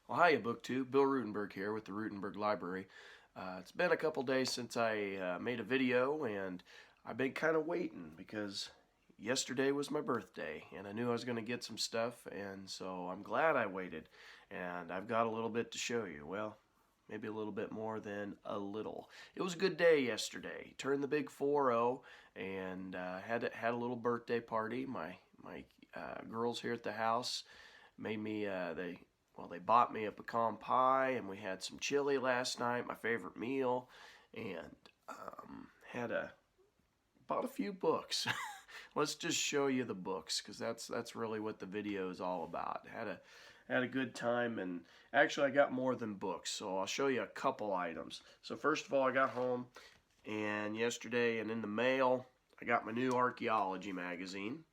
Well, hiya, BookTube. Bill Ruttenberg here with the Ruttenberg Library. It's been a couple days since I made a video, and I've been kind of waiting because yesterday was my birthday, and I knew I was going to get some stuff, and so I'm glad I waited. And I've got a little bit to show you. Well, maybe a little bit more than a little. It was a good day yesterday. Turned the big 4-0 and had a little birthday party. My girls here at the house made me they bought me a pecan pie, and we had some chili last night, my favorite meal, and bought a few books. Let's just show you the books, because that's really what the video is all about. Had a good time, and actually I got more than books, so I'll show you a couple items. So first of all, I got home, and yesterday and in the mail I got my new archaeology magazine.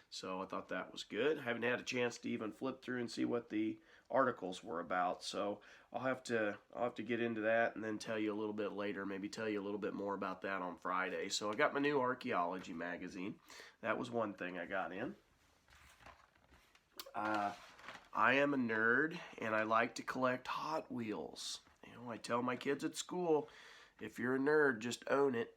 So I thought that was good. I haven't had a chance to even flip through and see what the articles were about. So I'll have to get into that and then tell you a little bit later, maybe tell you a little bit more about that on Friday. So I got my new archaeology magazine. That was one thing I got in. I am a nerd, and I like to collect Hot Wheels. You know, I tell my kids at school, if you're a nerd, just own it.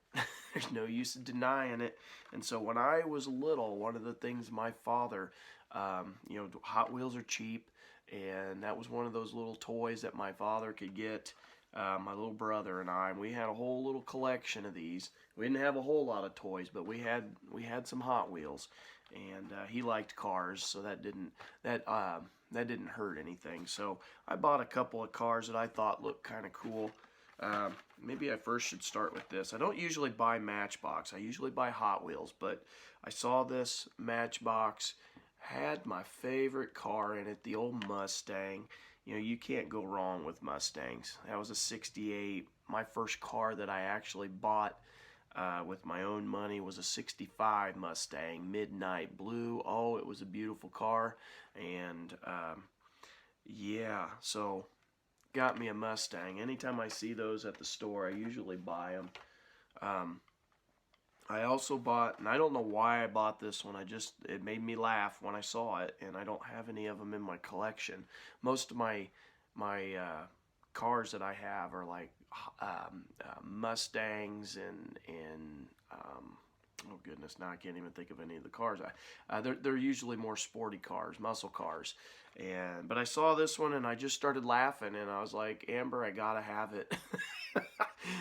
There's no use in denying it. And so when I was little, one of the things my father, Hot Wheels are cheap, and that was one of those little toys that my father could get my little brother and I. And we had a whole little collection of these. We didn't have a whole lot of toys, but we had some Hot Wheels, and he liked cars, so that didn't hurt anything. So I bought a couple of cars that I thought looked kind of cool. Maybe I first should start with this. I don't usually buy Matchbox. I usually buy Hot Wheels, but I saw this Matchbox had my favorite car in it, the old Mustang. You know, you can't go wrong with Mustangs. That was a 68. My first car that I actually bought with my own money was a 65 Mustang, midnight blue. Oh, it was a beautiful car. And yeah, so got me a Mustang. Anytime I see those at the store, I usually buy them. I also bought, and I don't know why I bought this one, it made me laugh when I saw it, and I don't have any of them in my collection. Most of my cars that I have are like Mustangs and oh goodness, now I can't even think of any of the cars. They're usually more sporty cars, muscle cars. But I saw this one and I just started laughing, and I was like, Amber, I gotta have it.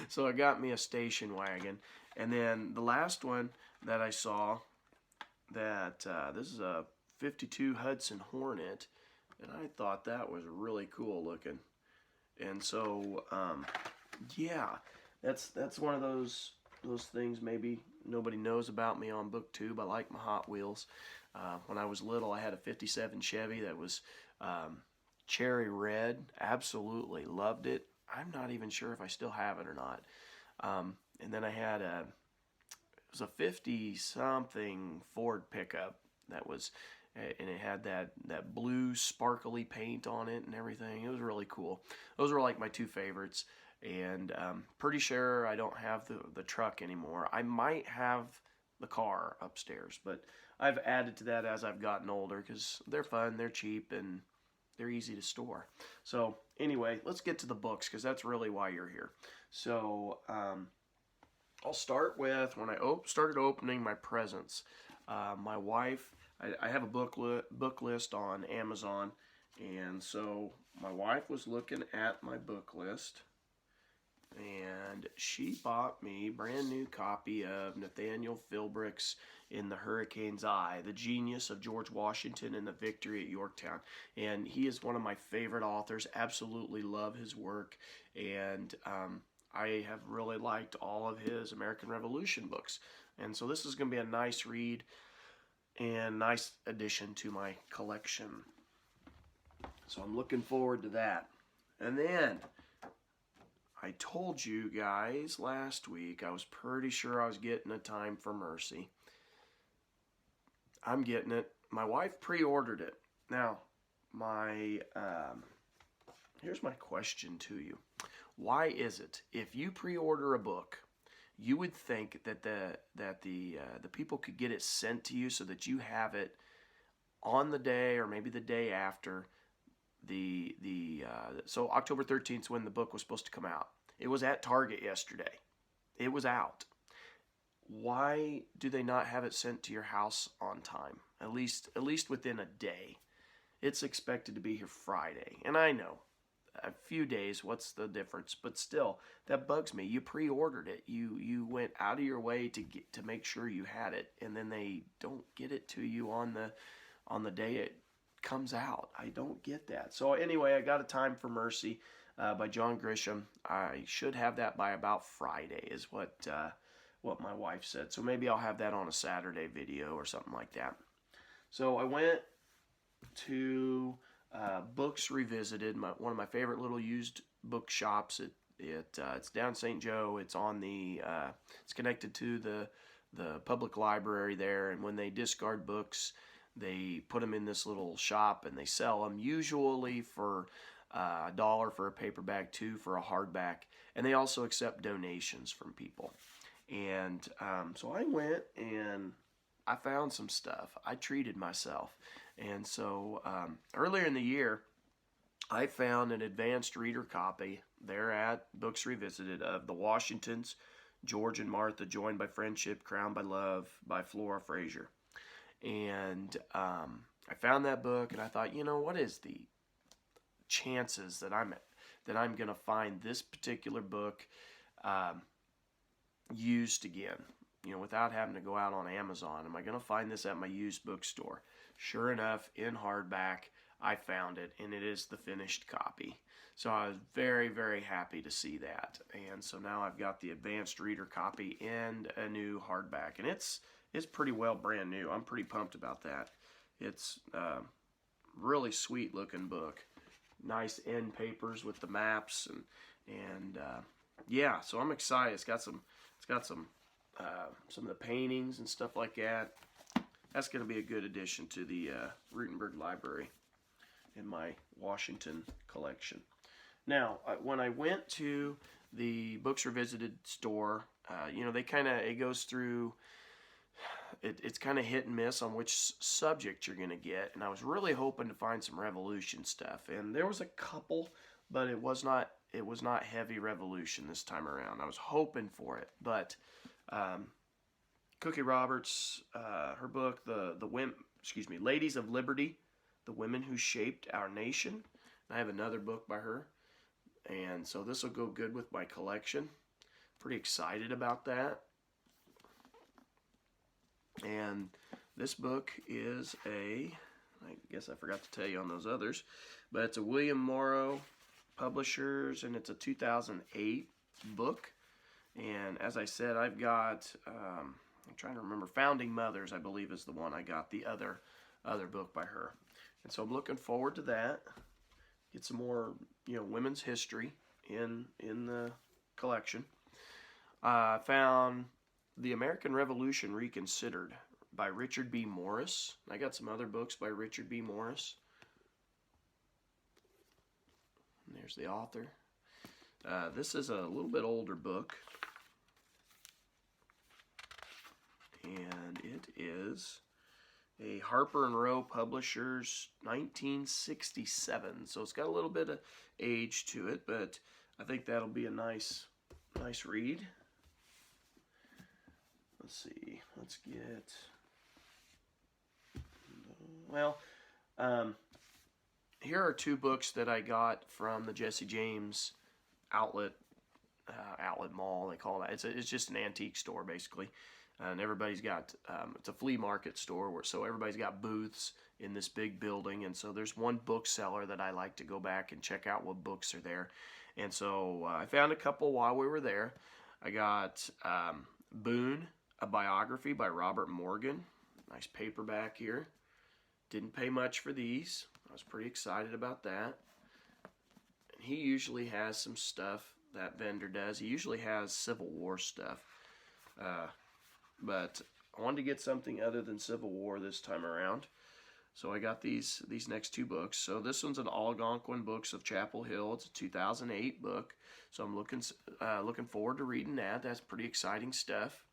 So I got me a station wagon. And then the last one that I saw, this is a 52 Hudson Hornet, and I thought that was really cool looking. And so yeah, that's one of those things maybe nobody knows about me on BookTube. I like my Hot Wheels. When I was little, I had a 57 Chevy that was cherry red. Absolutely loved it. I'm not even sure if I still have it or not. And then I had it was a 50-something Ford pickup that was, and it had that blue sparkly paint on it and everything. It was really cool. Those were like my two favorites. And pretty sure I don't have the truck anymore. I might have the car upstairs, but I've added to that as I've gotten older because they're fun, they're cheap, and they're easy to store. So anyway, let's get to the books, because that's really why you're here. So I'll start with when I started opening my presents. My wife, I have a book list on Amazon, and so my wife was looking at my book list, and she bought me a brand new copy of Nathaniel Philbrick's In the Hurricane's Eye, The Genius of George Washington and the Victory at Yorktown. And he is one of my favorite authors. Absolutely love his work. And I have really liked all of his American Revolution books. And so this is going to be a nice read and nice addition to my collection. So I'm looking forward to that. And then I told you guys last week I was pretty sure I was getting A Time for Mercy. I'm getting it. My wife pre-ordered it. Now, here's my question to you. Why is it, if you pre-order a book, you would think that the people could get it sent to you so that you have it on the day or maybe the day after So October 13th is when the book was supposed to come out. It was at Target yesterday. It was out. Why do they not have it sent to your house on time? At least within a day. It's expected to be here Friday. And I know, a few days, what's the difference? But still, that bugs me. You pre-ordered it. You went out of your way to make sure you had it, and then they don't get it to you on the day it comes out. I don't get that. So anyway, I got A Time for Mercy by John Grisham. I should have that by about Friday, is what my wife said. So maybe I'll have that on a Saturday video or something like that. So I went to Books Revisited, one of my favorite little used book shops. It's down St. Joe. It's on it's connected to the public library there. And when they discard books, they put them in this little shop and they sell them, usually for $1 for a paperback, $2 for a hardback, and they also accept donations from people. And so I went and I found some stuff. I treated myself. And so earlier in the year, I found an advanced reader copy there at Books Revisited of The Washingtons, George and Martha Joined by Friendship, Crowned by Love by Flora Fraser. And I found that book and I thought, what is the chances that I'm going to find this particular book used again, without having to go out on Amazon? Am I going to find this at my used bookstore? Sure enough, in hardback, I found it, and it is the finished copy. So I was very, very happy to see that. And so now I've got the advanced reader copy and a new hardback, and it's pretty well brand new. I'm pretty pumped about that. It's really sweet looking book. Nice end papers with the maps and yeah. So I'm excited. It's got some of the paintings and stuff like that. That's going to be a good addition to the Ruttenberg Library in my Washington collection. Now, when I went to the Books Revisited store, it goes through. It's kind of hit and miss on which subject you're going to get, and I was really hoping to find some Revolution stuff, and there was a couple, but it was not heavy Revolution this time around. I was hoping for it, but Cookie Roberts, her book, Ladies of Liberty, The Women Who Shaped Our Nation. I have another book by her, and so this will go good with my collection. Pretty excited about that. And this book is I guess I forgot to tell you on those others, but it's a William Morrow Publishers, and it's a 2008 book. And as I said, I've got, I'm trying to remember, Founding Mothers, I believe, is the one I got, the other book by her. And so I'm looking forward to that. Get some more, women's history in the collection. I found The American Revolution Reconsidered by Richard B. Morris. I got some other books by Richard B. Morris. And there's the author. This is a little bit older book. And it is a Harper and Row Publishers 1967. So it's got a little bit of age to it, but I think that'll be a nice read. Let's see. Let's get. Well, here are two books that I got from the Jesse James outlet mall. They call that. It's just an antique store basically, and everybody's got. It's a flea market store so everybody's got booths in this big building, and so there's one bookseller that I like to go back and check out what books are there, and so I found a couple while we were there. I got Boone, a biography by Robert Morgan. Nice paperback here. Didn't pay much for these. I was pretty excited about that. And he usually has some stuff, that vendor does. He usually has Civil War stuff. But I wanted to get something other than Civil War this time around. So I got these next two books. So this one's an Algonquin Books of Chapel Hill. It's a 2008 book. So I'm looking forward to reading that. That's pretty exciting stuff.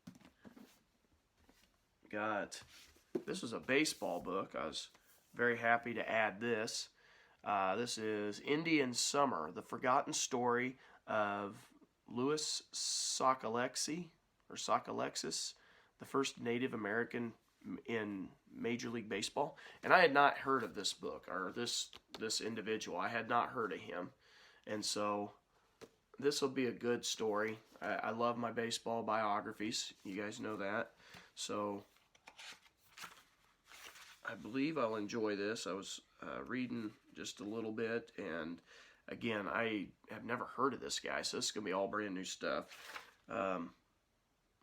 This was a baseball book. I was very happy to add this. This is Indian Summer, The Forgotten Story of Louis Sockalexis, the first Native American in Major League Baseball. And I had not heard of this book, or this individual. I had not heard of him. And so this will be a good story. I love my baseball biographies. You guys know that. So I believe I'll enjoy this. I was reading just a little bit, and again, I have never heard of this guy, so this is going to be all brand new stuff.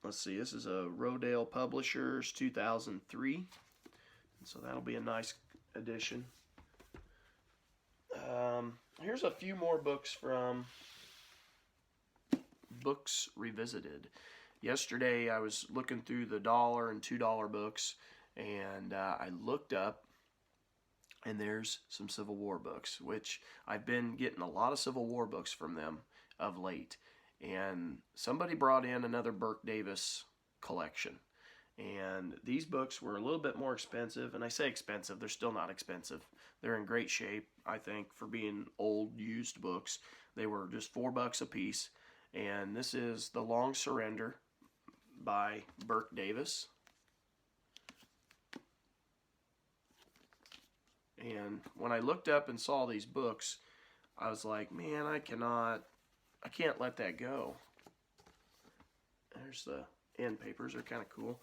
Let's see, this is a Rodale Publishers 2003, so that'll be a nice edition. Here's a few more books from Books Revisited. Yesterday I was looking through the $1 and $2 books, and I looked up, and there's some Civil War books, which I've been getting a lot of Civil War books from them of late. And somebody brought in another Burke Davis collection. And these books were a little bit more expensive, and I say expensive, they're still not expensive. They're in great shape, I think, for being old, used books. They were just $4 a piece. And this is The Long Surrender by Burke Davis. And when I looked up and saw these books, I was like, man, I can't let that go. There's the end papers, are kind of cool.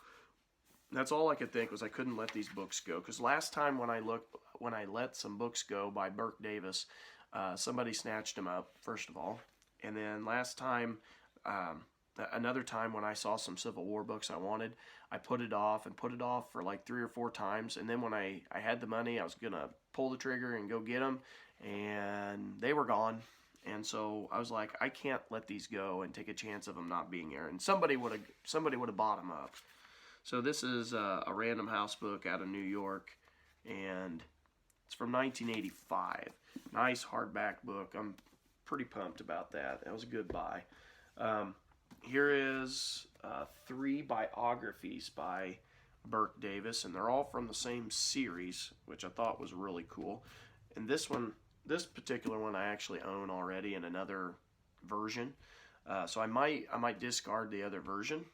That's all I could think, was I couldn't let these books go. Because last time when I let some books go by Burke Davis, somebody snatched them up, first of all. And then last time, another time when I saw some Civil War books I wanted, I put it off for like 3 or 4 times. And then when I had the money, I was going to pull the trigger and go get them. And they were gone. And so I was like, I can't let these go and take a chance of them not being there. And somebody would have bought them up. So this is a Random House book out of New York, and it's from 1985. Nice hardback book. I'm pretty pumped about that. That was a good buy. Here is 3 biographies by Burke Davis, and they're all from the same series, which I thought was really cool. And this particular one I actually own already in another version, so I might discard the other version.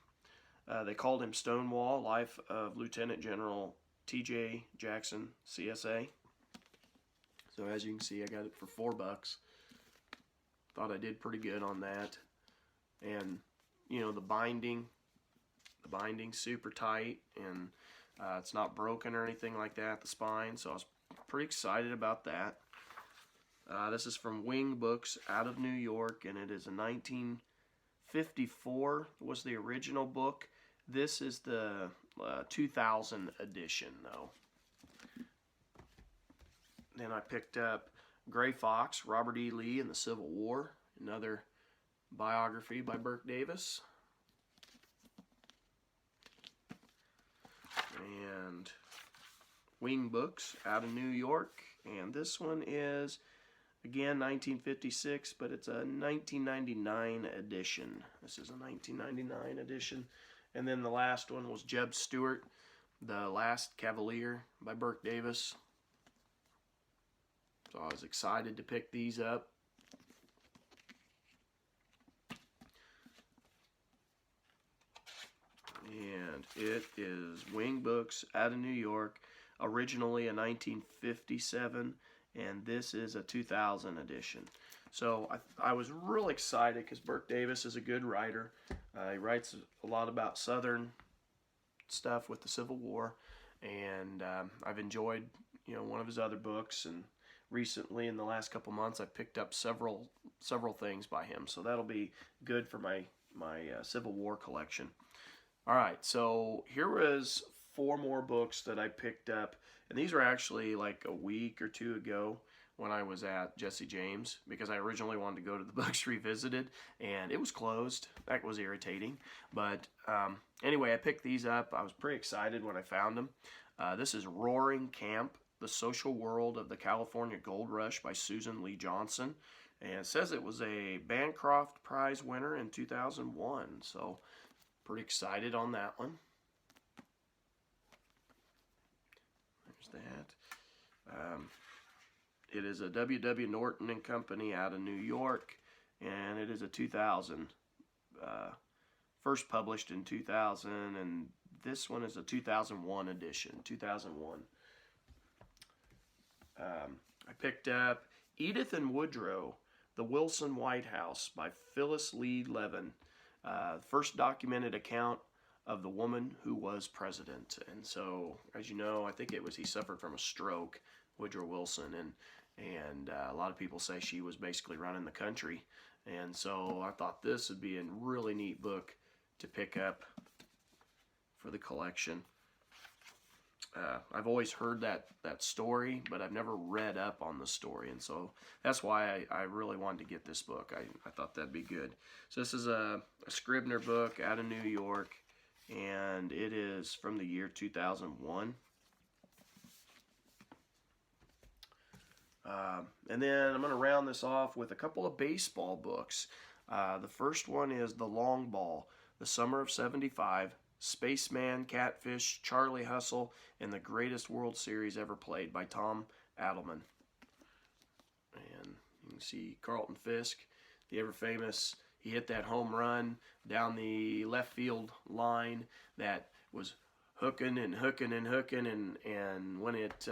They called him Stonewall, Life of Lieutenant General T.J. Jackson, CSA. So as you can see, I got it for $4. Thought I did pretty good on that. And you know, the binding's super tight, and it's not broken or anything like that, the spine. So I was pretty excited about that. This is from Wing Books out of New York, and it is a 1954 was the original book. This is the 2000 edition, though. Then I picked up Gray Fox, Robert E. Lee and the Civil War, another biography by Burke Davis. And Wing Books out of New York, and this one is, again, 1956, but it's a 1999 edition. This is a 1999 edition. And then the last one was Jeb Stuart, The Last Cavalier by Burke Davis. So I was excited to pick these up. And it is Wing Books out of New York, originally a 1957, and this is a 2000 edition. So I was really excited because Burke Davis is a good writer. He writes a lot about Southern stuff with the Civil War, and I've enjoyed, you know, one of his other books. And recently, in the last couple months, I've picked up several things by him. So that'll be good for my Civil War collection. All right, so here was 4 more books that I picked up, and these were actually like a week or 2 ago when I was at Jesse James, because I originally wanted to go to the Books Revisited, and it was closed. That was irritating. But anyway, I picked these up. I was pretty excited when I found them. This is Roaring Camp, The Social World of the California Gold Rush by Susan Lee Johnson. And it says it was a Bancroft Prize winner in 2001. So pretty excited on that one. There's that. It is a W.W. Norton and Company out of New York, and it is a 2000. First published in 2000, and this one is a 2001 edition. 2001. I picked up Edith and Woodrow, The Wilson White House by Phyllis Lee Levin. First documented account of the woman who was president. And so, as you know, I think he suffered from a stroke, Woodrow Wilson, and a lot of people say she was basically running the country. And so I thought this would be a really neat book to pick up for the collection. I've always heard that story, but I've never read up on the story, and so that's why I really wanted to get this book. I thought that'd be good. So this is a Scribner book out of New York, and it is from the year 2001. And then I'm going to round this off with a couple of baseball books. The first one is The Long Ball, The Summer of '75, Spaceman, Catfish, Charlie Hustle, and the Greatest World Series Ever Played by Tom Adelman. And you can see Carlton Fisk, the ever-famous, he hit that home run down the left field line that was hooking and hooking and hooking, and when it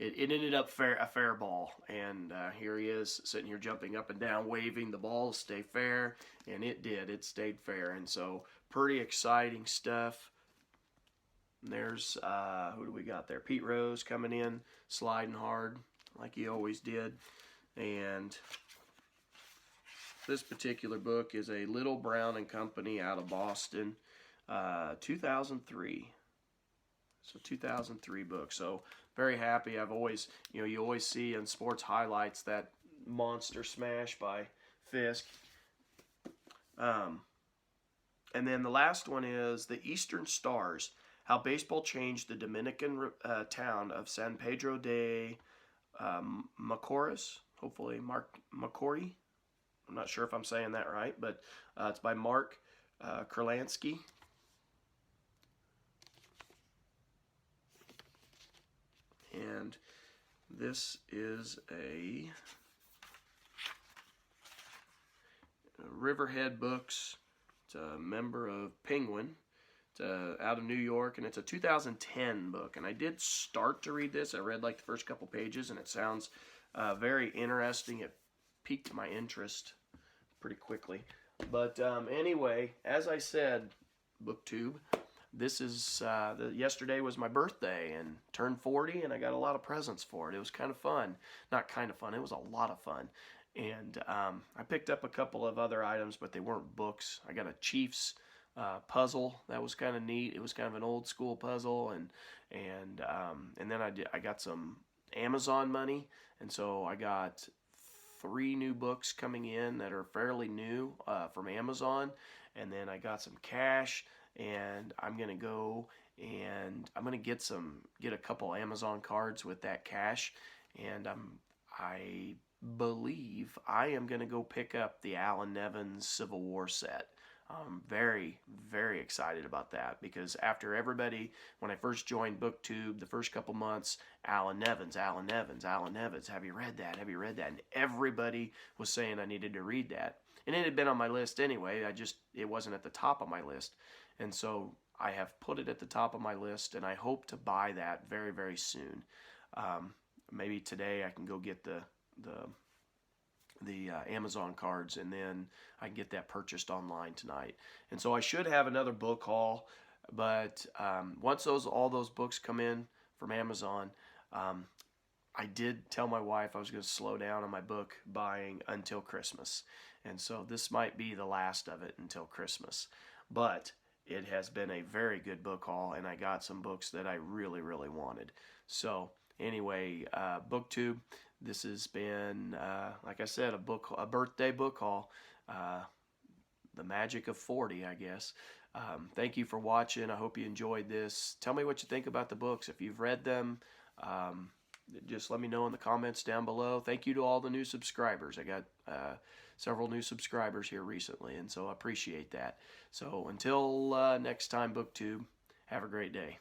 ended up a fair ball, and here he is sitting here jumping up and down, waving the ball to stay fair, and it stayed fair, and so pretty exciting stuff. And there's who do we got there? Pete Rose coming in, sliding hard like he always did, and this particular book is a Little Brown and Company out of Boston, 2003. So 2003 book. So very happy. I've always, you always see in sports highlights that monster smash by Fisk. And then the last one is The Eastern Stars, How Baseball Changed the Dominican Town of San Pedro de Macorís. Hopefully Macorís. I'm not sure if I'm saying that right, but it's by Mark Kurlansky. And this is a Riverhead Books. It's a member of Penguin. It's out of New York, and it's a 2010 book. And I did start to read this. I read like the first couple pages, and it sounds very interesting. It piqued my interest pretty quickly. But anyway, as I said, BookTube, this is, yesterday was my birthday, and turned 40, and I got a lot of presents for it. It was kind of fun. Not kind of fun, it was a lot of fun. And I picked up a couple of other items, but they weren't books. I got a Chiefs puzzle that was kind of neat. It was kind of an old school puzzle, and then I got some Amazon money, and so I got 3 new books coming in that are fairly new from Amazon, and then I got some cash, and I'm gonna go and I'm gonna get a couple Amazon cards with that cash, and I believe I am gonna go pick up the Alan Nevins Civil War set. I'm very, very excited about that, because after everybody, when I first joined BookTube, the first couple months, Alan Nevins, have you read that? Have you read that? And everybody was saying I needed to read that. And it had been on my list anyway, it wasn't at the top of my list. And so I have put it at the top of my list, and I hope to buy that very, very soon. Maybe today I can go get the Amazon cards, and then I can get that purchased online tonight. And so I should have another book haul, but once all those books come in from Amazon, I did tell my wife I was going to slow down on my book buying until Christmas, and so this might be the last of it until Christmas. But it has been a very good book haul, and I got some books that I really, really wanted. So anyway, BookTube, this has been, like I said, a birthday book haul. The magic of 40, I guess. Thank you for watching. I hope you enjoyed this. Tell me what you think about the books. If you've read them, just let me know in the comments down below. Thank you to all the new subscribers. I got several new subscribers here recently, and so I appreciate that. So until next time, BookTube, have a great day.